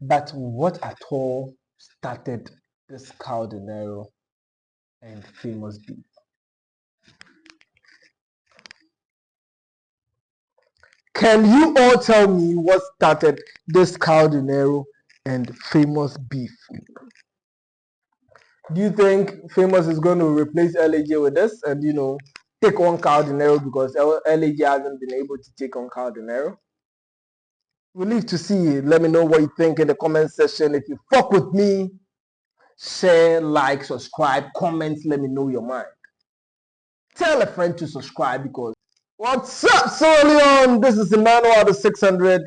But what at all started this Kaolastkingdenero and famous beef? Can you all tell me what started this Kaolastkingdenero and famous beef? Do you think famous is going to replace LAJ with this and take on Kaolastkingdenero because LAJ hasn't been able to take on Kaolastkingdenero? We'll leave to see. Let me know what you think in the comment section. If you fuck with me, share, like, subscribe, comment, let me know your mind. Tell a friend to subscribe because what's up, Solion? This is Emmanuel the 600.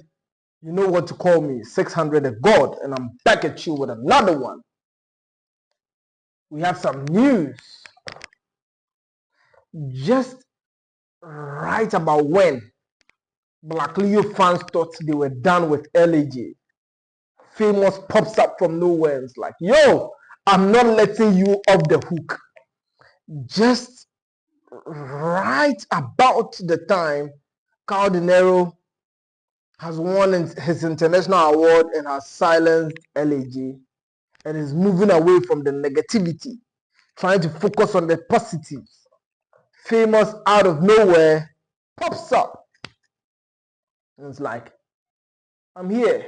You know what to call me, 600 of God, and I'm back at you with another one. We have some news. Just right about when Black Leo fans thought they were done with LAJ, famous pops up from nowhere. It's like, yo, I'm not letting you off the hook. Just right about the time Kaolastkingdenero has won his international award and has silenced LAJ and is moving away from the negativity, trying to focus on the positives. Famous out of nowhere pops up. And it's like, I'm here.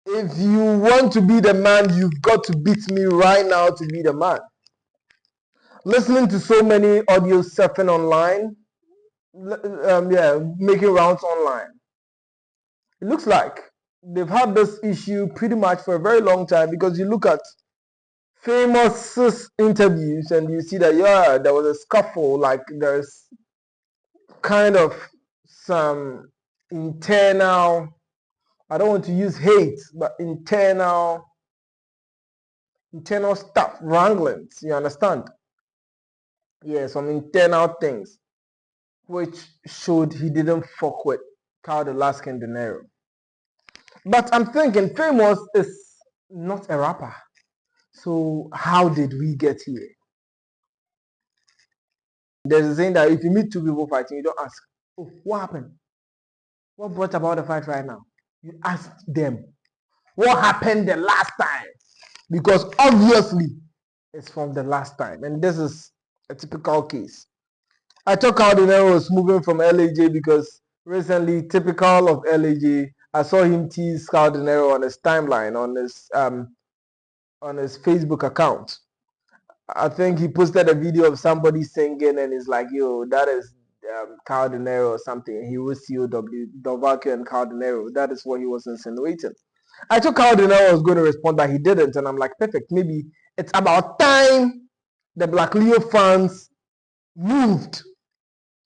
If you want to be the man, you've got to beat me right now to be the man. Listening to so many audio surfing online, making rounds online. It looks like they've had this issue pretty much for a very long time because you look at famous interviews and you see that there was a scuffle, like there's kind of some internal, I don't want to use hate, but internal stuff, wranglings, you understand? Yeah, some internal things which showed he didn't fuck with Kaolastkingdenero. But I'm thinking Famous is not a rapper. So how did we get here? There's a saying that if you meet two people fighting, you don't ask, oh, what happened? What brought about the fight right now? You ask them, what happened the last time? Because obviously it's from the last time. And this is a typical case. I thought Kaolastkingdenero was moving from LAJ because recently, typical of LAJ, I saw him tease Kaolastkingdenero on his timeline, on his Facebook account. I think he posted a video of somebody singing and he's like, yo, that is Kaolastkingdenero or something. He was COW, Dovaco and Kaolastkingdenero. That is what he was insinuating. I thought Kaolastkingdenero was going to respond, but he didn't. And I'm like, perfect. Maybe it's about time the Black Leo fans moved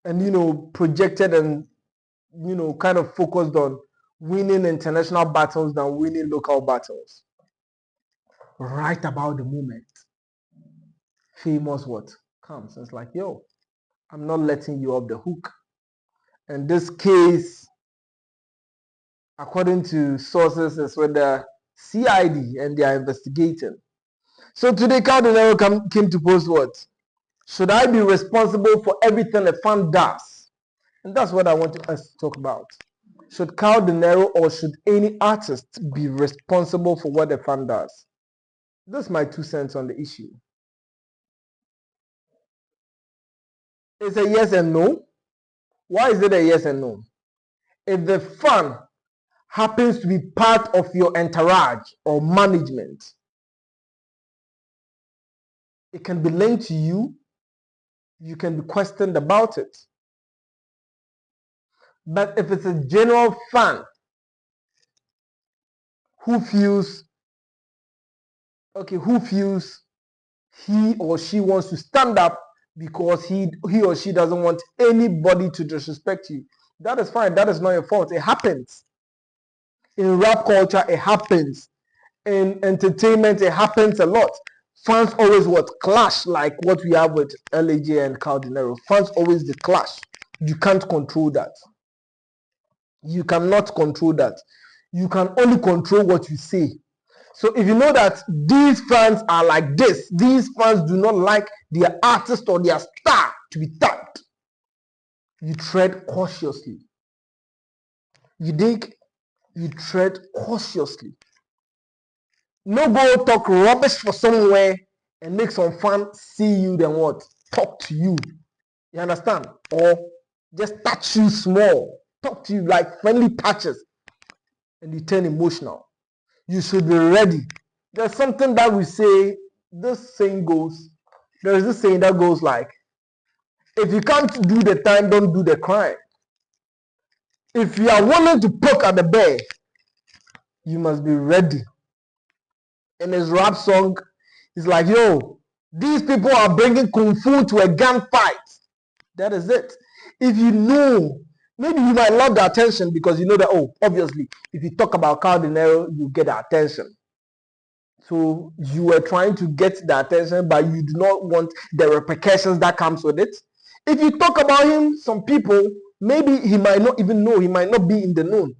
and, projected and, kind of focused on winning international battles than winning local battles. Right about the moment Famous what comes, it's like, yo, I'm not letting you off the hook. And this case, according to sources, is with the CID and they are investigating. So today Kaolastkingdenero came to post what? Should I be responsible for everything a fan does? And that's what I want us to talk about. Should Kaolastkingdenero or should any artist be responsible for what a fan does? That's my 2 cents on the issue. It's a yes and no. Why is it a yes and no? If the fan happens to be part of your entourage or management, it can be linked to you. You can be questioned about it. But if it's a general fan who feels he or she wants to stand up because he or she doesn't want anybody to disrespect you, that is fine. That is not your fault. It happens. In rap culture, it happens. In entertainment, it happens a lot. Fans always clash, like what we have with LAJ and Kaolastkingdenero. Fans always the clash. You can't control that. You cannot control that. You can only control what you say. So if you know that these fans are like this, these fans do not like their artist or their star to be tagged, you tread cautiously. You dig? you tread cautiously. No go talk rubbish for somewhere and make some fan see you, then what? Talk to you. You understand? Or just touch you small. Talk to you like friendly touches. And you turn emotional. You should be ready. There's something that we say, this saying goes, there is this saying that goes like, if you can't do the time, don't do the crime. If you are willing to poke at the bear, you must be ready. In his rap song, he's like, yo, these people are bringing kung fu to a gunfight. That is it. If you know, maybe you might love the attention because you know that, oh, obviously, if you talk about Kaolastkingdenero, you get the attention. So you were trying to get the attention, but you do not want the repercussions that comes with it. If you talk about him, some people, maybe he might not even know, he might not be in the known,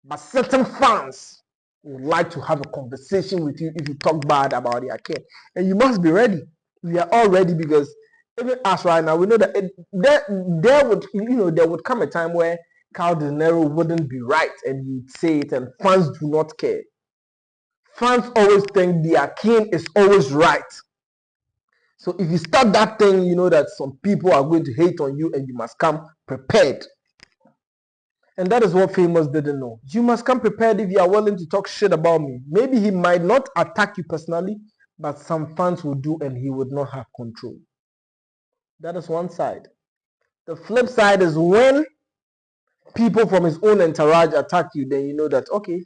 but certain fans would like to have a conversation with you if you talk bad about their kid. And you must be ready. We are all ready because even us right now, we know that there would come a time where Kaolastkingdenero wouldn't be right and you'd say it and fans do not care. Fans always think their king is always right. So if you start that thing, you know that some people are going to hate on you and you must come prepared. And that is what Famous didn't know. You must come prepared if you are willing to talk shit about me. Maybe he might not attack you personally, but some fans will do and he would not have control. That is one side. The flip side is when people from his own entourage attack you, then you know that, okay,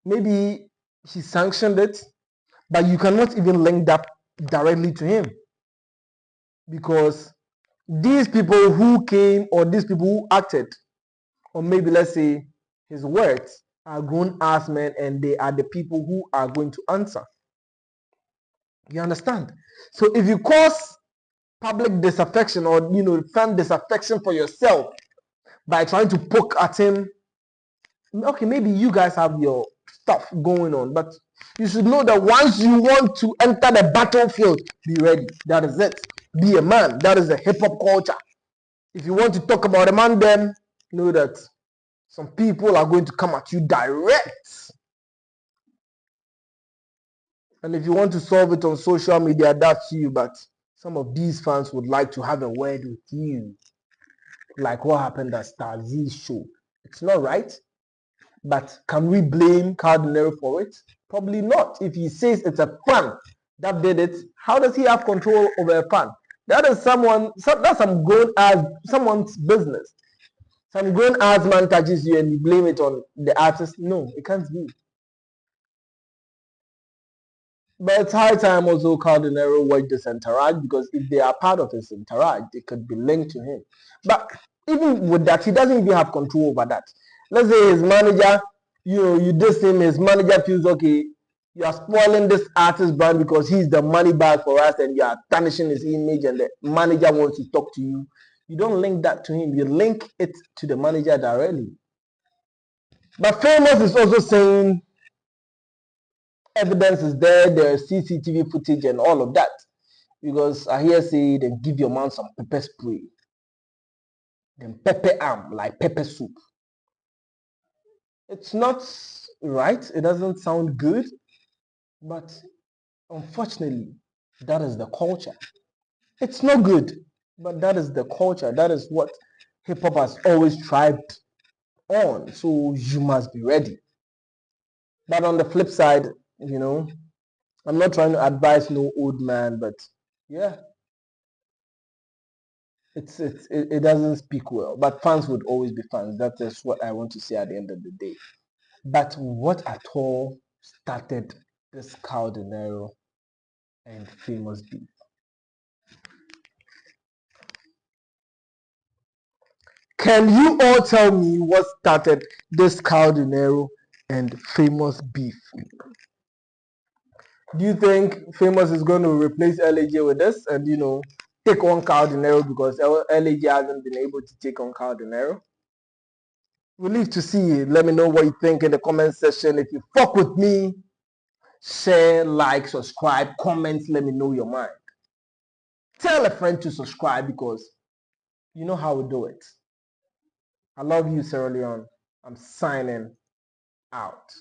maybe he sanctioned it, but you cannot even link that directly to him because these people who came or these people who acted, or maybe let's say his words, are grown-ass men and they are the people who are going to answer. You understand? So if you cause public disaffection or fan disaffection for yourself by trying to poke at him, okay, maybe you guys have your stuff going on, but you should know that once you want to enter the battlefield, be ready. That is it. Be a man. That is the hip-hop culture. If you want to talk about a man, then know that some people are going to come at you direct. And if you want to solve it on social media, that's you. But some of these fans would like to have a word with you. Like what happened at Star Z's show. It's not right. But can we blame Kaolastkingdenero for it? Probably not. If he says it's a fan that did it, how does he have control over a fan? That is that's some someone's business. Some grown ass man touches you and you blame it on the artist. No, it can't be. But it's high time also Kaolastkingdenero watch this entourage because if they are part of his entourage, they could be linked to him. But even with that, he doesn't even have control over that. Let's say his manager, you diss him, his manager feels okay, you are spoiling this artist brand because he's the money bag for us and you are tarnishing his image and the manager wants to talk to you. You don't link that to him, you link it to the manager directly. But Famous is also saying evidence is there's CCTV footage and all of that. Because I hear say then give your man some pepper spray. Then pepper arm like pepper soup. It's not right. It doesn't sound good. But unfortunately, that is the culture. It's not good, but that is the culture. That is what hip hop has always thrived on. So you must be ready. But on the flip side, I'm not trying to advise no old man, but yeah, it doesn't speak well. But fans would always be fans. That is what I want to say at the end of the day. But what at all started this Kaolastkingdenero and Famous beef? Can you all tell me what started this Kaolastkingdenero and Famous beef? Do you think Famous is going to replace LAJ with this and take on Kaolastkingdenero because LAJ hasn't been able to take on Kaolastkingdenero? We'll leave to see. Let me know what you think in the comment section. If you fuck with me, share, like, subscribe, comment, let me know your mind. Tell a friend to subscribe because you know how we do it. I love you, Sierra Leone. I'm signing. out.